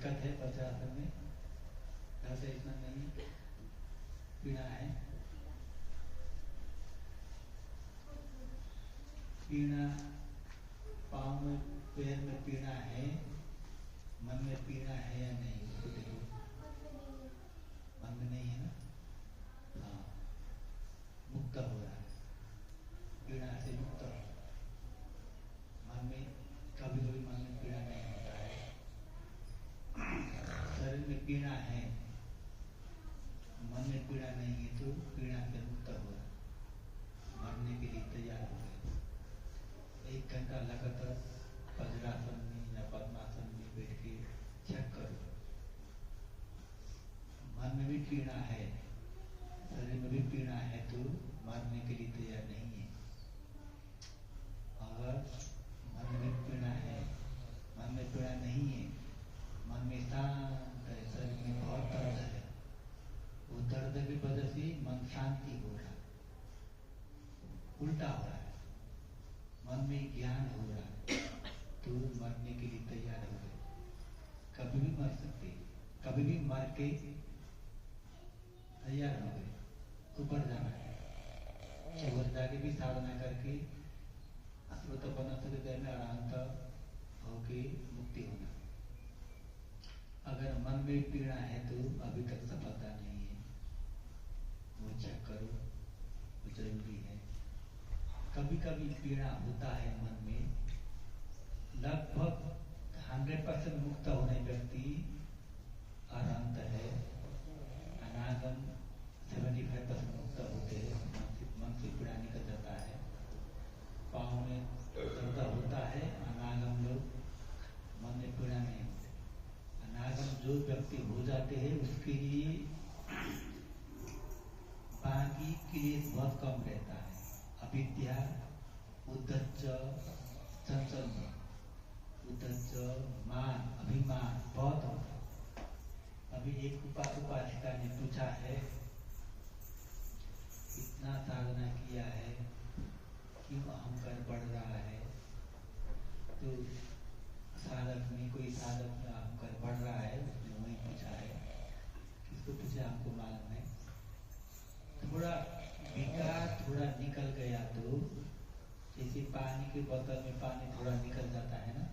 दिक्कत है वज्रासन में, दर्द इतना नहीं, पीड़ा है, पीड़ा पाँव में पैर में पीड़ा है, मन में पीड़ा है या नहीं उसको देखो। मन में नहीं है ना, हाँ, मुक्त हो रहा है, पीड़ा से मुक्त हो। मन में कभी कभी मन में पीड़ा नहीं होता है, शरीर में पीड़ा है, मन में पीड़ा नहीं है, तो पीड़ा से मुक्त हो रहा, मरने के लिए तैयार हो गए। 1 घंटा लगातार वज्रासन में या पद्मासन में बैठ के चेक करो। मन में भी पीड़ा है, शरीर में भी पीड़ा है, तो मरने के लिए तैयार नहीं है। अगर मन में पीड़ा है, मन में पीड़ा नहीं है, मन में शांत है, शरीर में बहुत दर्द है, वो दर्द की वजह से मन शांति हो रहा है, उल्टा हो रहा है, मन में ज्ञान हो रहा है, तो मरने के लिए तैयार हो गए। कभी भी मर सकते, कभी भी मर के तैयार हो गए, ऊपर जाना है, ऊपर जाके भी साधना करके श्रोतपन्न में आराम होके मुक्ति होना। अगर मन में पीड़ा है तो अभी तक सफलता नहीं है, वो चेक करो, वो जरूरी है। कभी कभी पीड़ा होता है मन में, लगभग 100% मुक्त होने व्यक्ति अनंत है, अनागम 75% मुक्त होते हैं, मन से पीड़ा निकल जाता है, पाँव में दर्द होता है, अनागम लोग मन में पीड़ा नहीं होते। अनागम जो व्यक्ति हो जाते हैं उसके लिए बाकी क्लेश बहुत कम रहता है, अविद्या, उद्धत्त, चंचल, उद्धत्त, मान, अभिमान बहुत होता है। अभी एक उपासिका ने पूछा है, इतना साधना किया है, क्यों अहंकार बढ़ रहा है? तो साधक में कोई साधक में अहंकार बढ़ रहा है, उसने वही पूछा है, किसको पूछा हमको मालूम है। थोड़ा विकार थोड़ा निकल गया तो, जैसे पानी के बोतल में पानी थोड़ा निकल जाता है ना,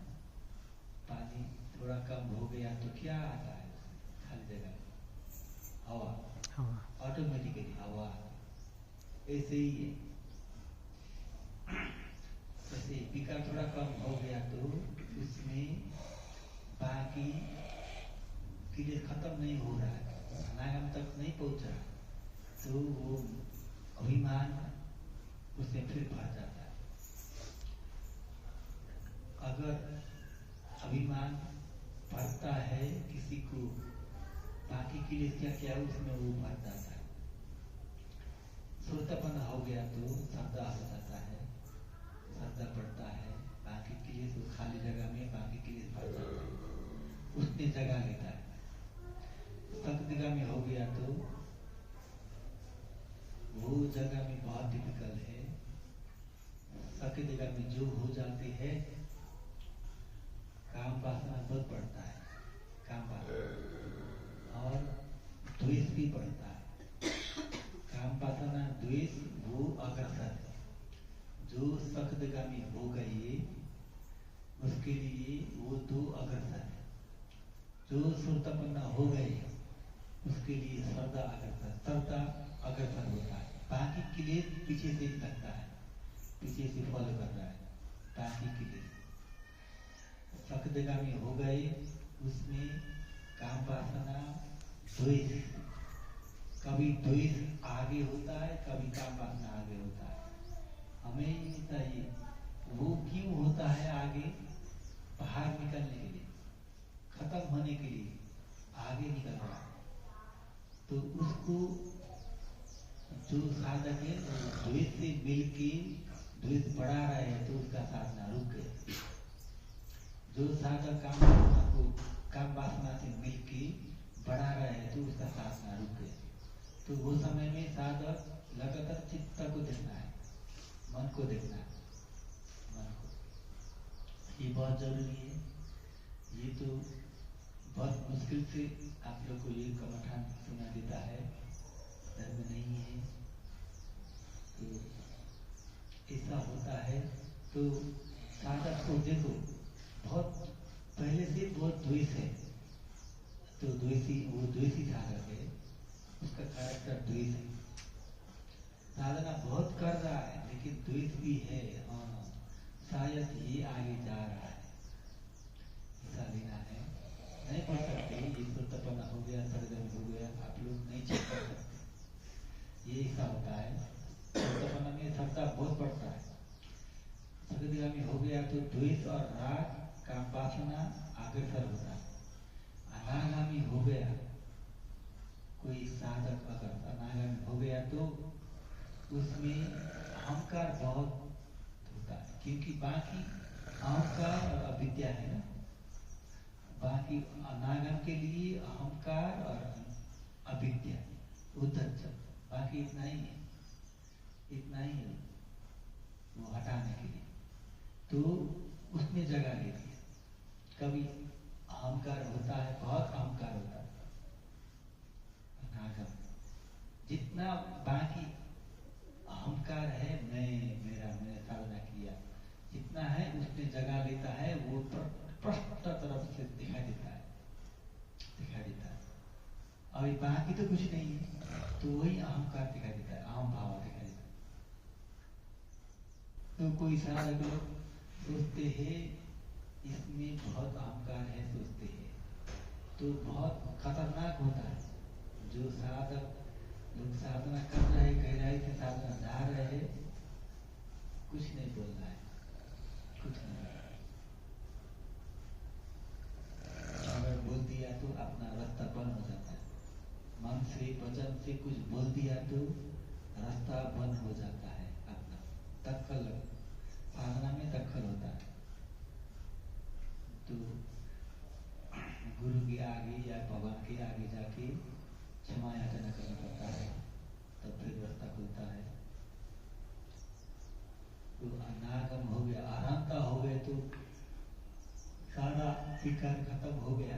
पानी थोड़ा कम हो गया तो क्या आता है खाली जगह? हवा, ऑटोमेटिकली हवा। ऐसे ही है, जैसे विकार थोड़ा कम हो गया तो उसमें बाकी क्रिया खत्म नहीं हो रहा है, अनागम तक नहीं पहुंच रहा, तो वो अभिमान उससे फिर भर जाता है। अगर अभिमान भरता है किसी को, बाकी के लिए क्या क्या उसमें वो भर जाता है। श्रोतापन हो गया तो श्रद्धा हो जाता है, श्रद्धा बढ़ता है, बाकी के लिए तो खाली जगह में बाकी के लिए भर जाता है, उसने जगह लेता है। सख्त जगह में हो गया तो वो जगह में बहुत डिफिकल्ट है, सख्त जगह में जो हो जाती है, काम वासना बहुत बढ़ता है, काम वासना और द्वेष भी बढ़ता है। काम वासना द्वेष वो अग्रसर है, जो सख्तगामी हो गई उसके लिए वो 2 अग्रसर है, जो श्रोतापन्न हो गए उसके लिए श्रद्धा अग्रसर, श्रद्धा अग्रसर होता है, बाकी के लिए पीछे से लगता है, पीछे से फॉलो कर रहा है, बाकी के लिए सख्तगामी हो गए उसमें काम वासना द्वेष, कभी द्वेष आगे होता है, कभी काम वासना आगे होता है। हमें ये चाहिए वो क्यों होता है आगे, बाहर निकलने के लिए, खत्म होने के लिए आगे निकल रहा है, तो उसको जो साधक है द्वेष से मिलके द्वेष बढ़ा रहे हैं तो उसका साधना रुक गया। जो साधक काम वासना से मिलके बढ़ा रहे हैं तो उसका साधना रुक गया। तो वो समय में साधक लगातार चित्त को देखना है, मन को देखना है, मन को, ये बहुत जरूरी है। ये तो बहुत मुश्किल से आप लोग को ये कमठान सुना देता है, धर्म नहीं है। तो ऐसा होता है। तो साधक को देखो बहुत पहले से बहुत द्वेष है, तो वो द्वेषी साधक है, उसका कैरेक्टर द्वेष है। साधना बहुत कर रहा है लेकिन द्वेष भी है। हाँ, शायद ये आगे जा रहा है, ऐसा लेना है। नहीं पढ़ सकते, ये श्रोतापना हो गया, सरगम हो गया, आप लोग नहीं चेक कर सकते, ये ऐसा होता है। श्रोतापना में शब्द बहुत पड़ता है। सगतिगामी हो गया तो द्वेष और राग का वासना अग्रसर होता है। अनागामी हो गया, कोई साधक अगर अनागामी हो गया तो उसमें अहंकार बहुत होता है, क्योंकि बाकी अहंकार और अविद्या है ना। बाकी अनागम के लिए अहंकार और अविद्या उद्धत, बाकी इतना ही है, इतना ही है वो हटाने के लिए। तो उसमें जगह लेती है। कभी अहंकार होता है, बहुत अहंकार होता है अनागम। जितना बाकी अहंकार है, मैंने साधना किया, जितना है उसमें जगह लेता है, वो प्रष्ट तरफ से दिखाई देता है। अभी बाकी तो कुछ नहीं है, तो वही अहंकार दिखाई देता है, अहम भाव दिखाई देता है। तो कोई साधक लोग सोचते हैं इसमें बहुत अहंकार है, सोचते हैं, तो बहुत खतरनाक होता है। जो साधक लोग साधना कर रहे हैं, गहराई से साधना जा रहे हैं, कुछ नहीं बोलना है, कुछ नहीं। अगर बोल दिया तो अपना रास्ता बंद हो जाता है। मन से वचन से कुछ बोल दिया तो रास्ता बंद हो जाता है। अपना दखल, साधना में दखल होता है। तो गुरु के आगे या भगवान के आगे जाके क्षमा याचना करना पड़ता है, तब फिर रास्ता खुलता है। तो अनागम हो गया, अहंता हो गए तो सारा विकार खत्म हो गया,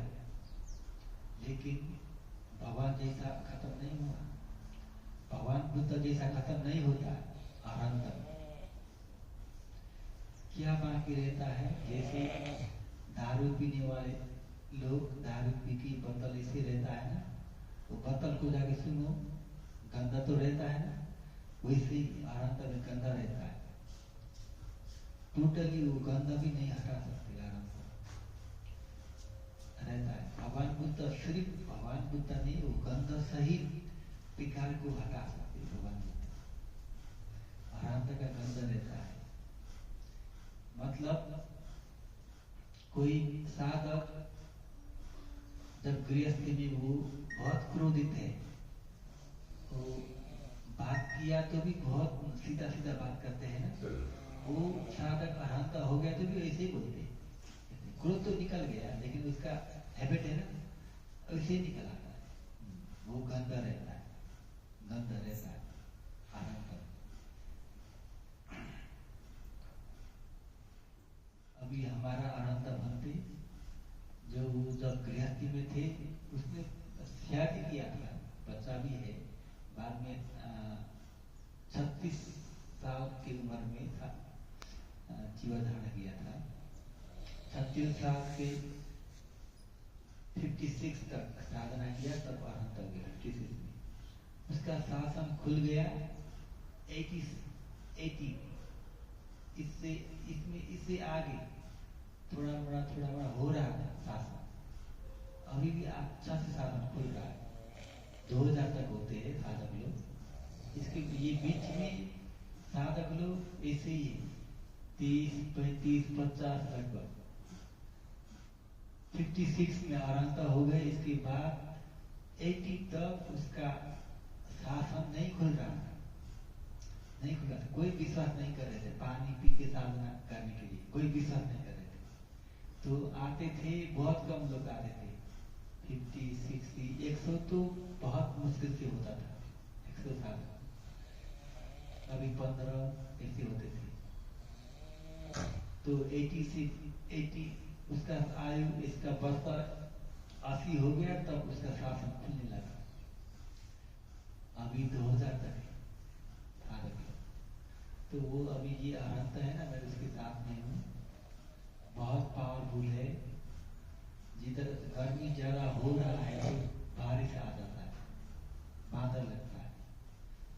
लेकिन भगवान जैसा खत्म नहीं हुआ। भगवान बुद्ध जैसा खत्म नहीं होता अहंता। क्या बाकी रहता है? जैसे दारू पीने वाले लोग दारू पी की बोतल ऐसे रहता है ना, वो बोतल को जाके सुनो, गंदा तो रहता है ना, वैसे ही अहंता में गंदा रहता है। टोटली वो गंदा भी नहीं हटा सकते, रहता है। भगवान बुद्ध, सिर्फ भगवान बुद्ध नहीं, वो गंध सहित विकार को हटा सकते भगवान बुद्ध। अहंता का गंध रहता है। मतलब कोई साधक जब गृहस्थी में वो बहुत क्रोधित है, वो बात किया तो भी बहुत सीधा सीधा बात करते हैं ना, वो साधक अहंता हो गया तो भी ऐसे ही बोलते हैं। क्रोध तो निकल गया, लेकिन उसका हैबिट है ना, ऐसे ही निकल आता है। वो गंदा रहता है, गंदा रहता है अहंता। अभी हमारा अनंत भंते जो जब गृहस्थी में थे, उसने शादी किया था, बच्चा भी है। बाद में 36 साल की उम्र में था, जीवन धारण किया था। 36 साल से 56 तक साधना किया, तब अनंत हो गया। 56 में उसका शासन खुल गया। 80 इससे आगे थोड़ा बड़ा हो रहा है शासन। अभी भी अच्छा से शासन खुल रहा है। 2000 तक होते हैं साधक लोग। इसके ये बीच में साधक लोग ऐसे ही 30, 35, 50 लगभग 56 में अनंत हो गए। इसके बाद 80 तक उसका शासन नहीं खुल रहा था, नहीं खुला था। कोई विश्वास नहीं कर रहे थे पानी पी के साधना करने के लिए, कोई विश्वास नहीं कर रहे थे। तो आते थे, बहुत कम लोग आते थे, 50, 60, 100 तो बहुत मुश्किल से होता था। 100 साल कभी 15 ऐसे होते थे। तो 80 उसका आयु, इसका वर्ष 80 हो गया तब उसका शासन खुलने लगा। अभी 2000 तक है साधक लोग। तो वो अभी ये अनंत है ना, मैं उसके साथ में हूँ, बहुत पावरफुल है। जिधर गर्मी ज्यादा हो रहा है तो बारिश आ जाता है, बादल लगता है।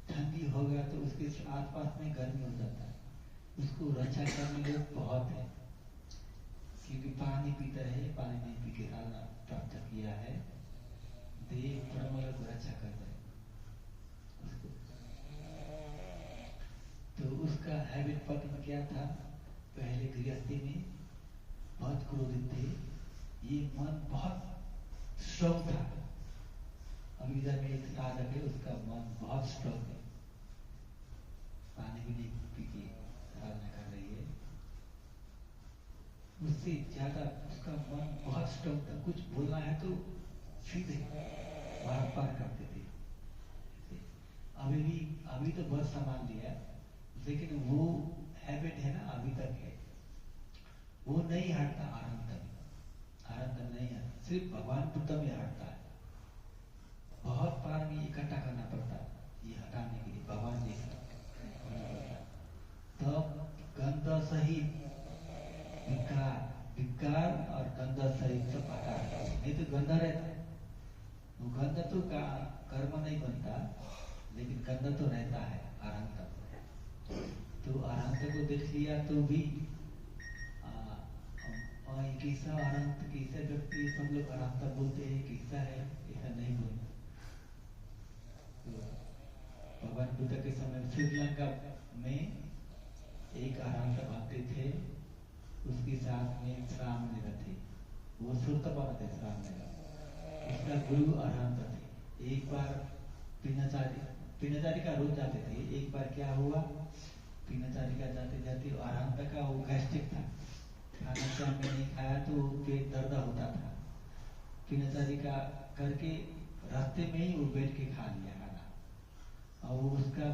ठंडी हो गया तो उसके आसपास में गर्मी हो जाता है। उसको रक्षा करने लोग बहुत है, क्योंकि पानी पीता है, पानी नहीं पी के साधना प्राप्त किया है, देव परमल को रक्षा कर रहे उसको। तो उसका हैबिट पत्न क्या था, पहले गृहस्थी में बहुत क्रोधित थे, ये मन बहुत स्ट्रॉन्ग था। अभी इधर में एक साधक है, उसका मन बहुत स्ट्रॉन्ग है, पानी भी नहीं पी के साधना कर रही है। उससे ज्यादा उसका मन बहुत स्ट्रॉन्ग था, कुछ बोलना है तो सीधे बार बार करते थे। अभी तो बहुत संभाल लिया, लेकिन वो हैबिट है ना अभी तक है, वो नहीं हटता। आनंद नहीं है, सिर्फ भगवान बुद्ध में हटता है। बहुत बार में इकट्ठा करना पड़ता है ये हटाने के लिए, भगवान जी तब गंध सहित विकार और गंध सहित सब हटा, नहीं तो गंध रहता है। वो गंध तो का कर्म नहीं बनता, लेकिन गंध तो रहता है आनंद। तो आनंद को देख लिया तो भी कैसा अनंत, कैसा व्यक्ति, सब लोग अनंत बोलते हैं, कैसा है, ऐसा नहीं बोलते। तो भगवान बुद्ध के समय श्रीलंका में एक अनंत भक्ति थे, उसके साथ में श्रामणेर थे, वो सुरतपन थे श्रामणेर, उसका गुरु अनंत थे। एक बार पिनाचारी का रोज जाते थे। एक बार क्या हुआ, पिनाचारी का जाते जाते अनंत का वो गैस्ट्रिक था, खाना टाइम में नहीं खाया तो पेट दर्द होता था। पिनाचारी का करके रास्ते में ही वो बैठ के खा लिया खाना, और उसका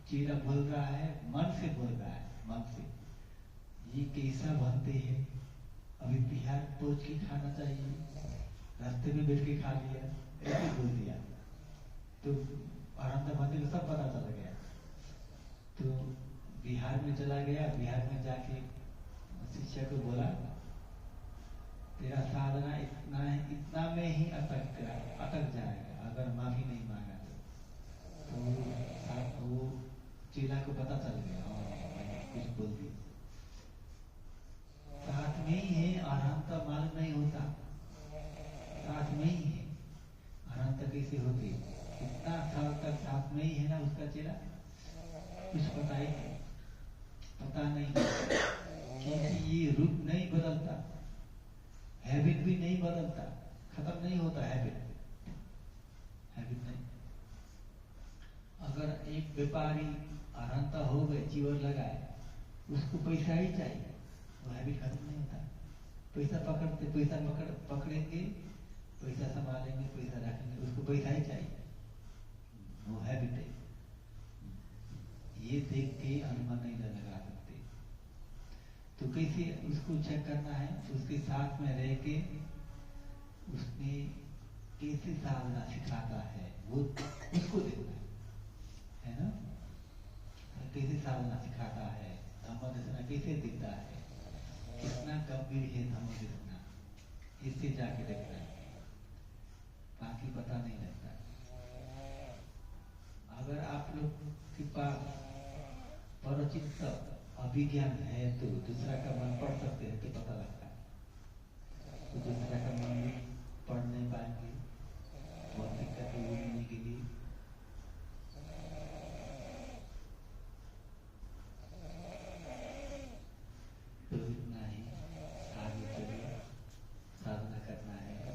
चेहरा बोल रहा है, मन से बोल रहा है, मन से, ये कैसा बनते हैं, अभी बिहार पहुंच के खाना चाहिए, रास्ते में बैठ के खा लिया, ऐसे बोल दिया। तो आनंद बनते को सब पता चल गया। तो बिहार में चला गया, बिहार में जाके शिष्य को बोला, तेरा साधना इतना है, इतना में ही अटक जाएगा अगर माफी नहीं मांगा तो वो चेला को पता चल गया और मैंने कुछ बोल दिया। साथ में ही है, आराम का मालूम नहीं होता, साथ में ही है, आराम तक कैसे होते, इतना साल तक साथ में ही है ना उसका चेला, कुछ पता ही नहीं, पता नहीं, क्योंकि ये रूप नहीं बदलता, हैबिट भी नहीं बदलता, खत्म नहीं होता हैबिट नहीं। अगर एक व्यापारी अनंत हो गए, चिवर लगाए, उसको पैसा ही चाहिए, वो हैबिट खत्म नहीं होता। पैसा पकड़ेंगे, पैसा संभालेंगे, पैसा रखेंगे, उसको पैसा ही चाहिए, वो हैबिट है। ये देख के अनुमान नहीं लगा सकते। तो कैसे उसको चेक करना है, उसके साथ में रह के उसने कैसे साधना सिखाता है, वो उसको देखना है ना, कैसे साधना सिखाता है, धम्म दर्शन कैसे देता है, कितना गंभीर है धम्म दर्शन, इससे जाके देखना है, बाकी पता नहीं लगता। अगर आप लोग के पास परचित अभिज्ञान है तो दूसरा का मन पढ़